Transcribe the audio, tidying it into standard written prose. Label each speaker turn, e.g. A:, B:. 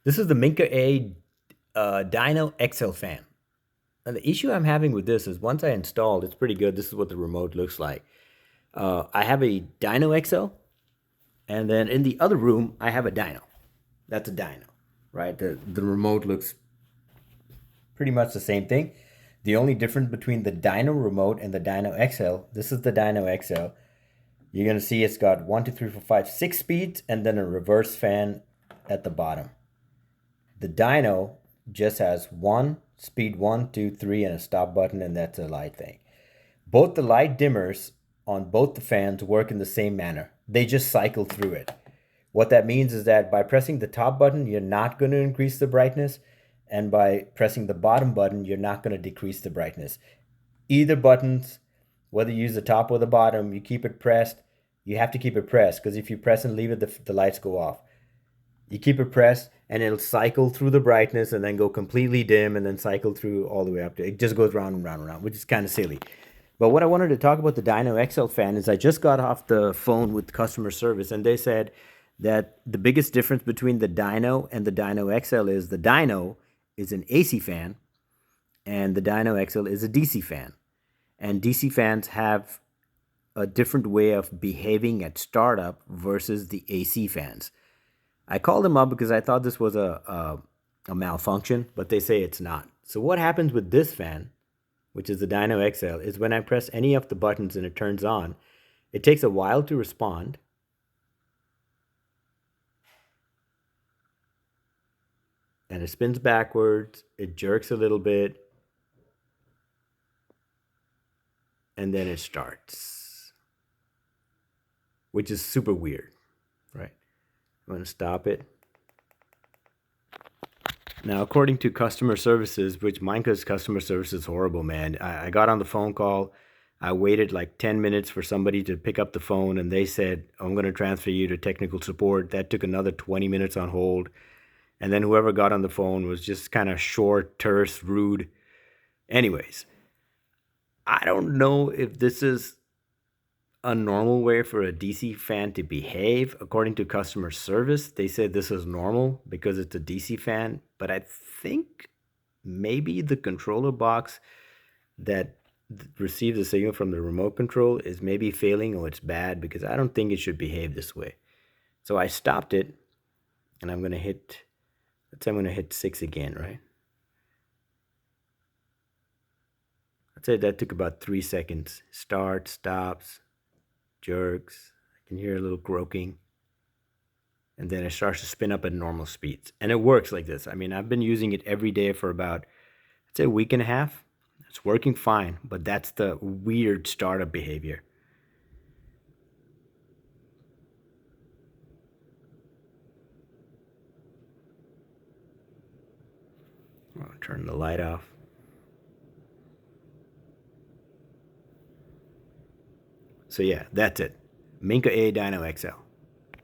A: This is the Minka A Dyno XL fan. And the issue I'm having with this is once I installed, it's pretty good. This is what the remote looks like. I have a Dyno XL, and then in the other room, I have a Dyno. That's a Dyno, right? The remote looks pretty much the same thing. The only difference between the Dyno remote and the Dyno XL, this is the Dyno XL. You're gonna see it's got 1, 2, 3, 4, 5, 6 speeds, and then a reverse fan at the bottom. The dyno just has one speed, one, two, three, and a stop button, and that's a light thing. Both the light dimmers on both the fans work in the same manner. They just cycle through it. What that means is that by pressing the top button, you're not going to increase the brightness, and by pressing the bottom button, you're not going to decrease the brightness. Either buttons, whether you use the top or the bottom, you keep it pressed. You have to keep it pressed because if you press and leave it, the lights go off. You keep it pressed and it'll cycle through the brightness and then go completely dim and then cycle through all the way up to it just goes round and round and round, which is kind of silly. But what I wanted to talk about the Dyno XL fan is I just got off the phone with customer service and they said that the biggest difference between the Dyno and the Dyno XL is the Dyno is an AC fan and the Dyno XL is a DC fan. And DC fans have a different way of behaving at startup versus the AC fans. I called them up because I thought this was a malfunction, but they say it's not. So what happens with this fan, which is the Dyno XL, is when I press any of the buttons and it turns on, it takes a while to respond. And it spins backwards, it jerks a little bit, and then it starts, which is super weird, right? I'm going to stop it. Now, according to customer services, which Minka's customer service is horrible, man. I got on the phone call. I waited like 10 minutes for somebody to pick up the phone, and they said, I'm going to transfer you to technical support. That took another 20 minutes on hold. And then whoever got on the phone was just kind of short, terse, rude. Anyways, I don't know if this is a normal way for a DC fan to behave. According to customer service, they said this is normal because it's a DC fan, but I think maybe the controller box that receives the signal from the remote control is maybe failing or it's bad because I don't think it should behave this way. So I stopped it and I'm going to hit, let's say I'm going to hit 6 again, right? I'd say that took about 3 seconds. Start, stops, jerks. I can hear a little croaking. And then it starts to spin up at normal speeds. And it works like this. I mean, I've been using it every day for about, I'd say a week and a half. It's working fine, but that's the weird startup behavior. I'll turn the light off. So yeah, that's it. Minka A Dyno XL.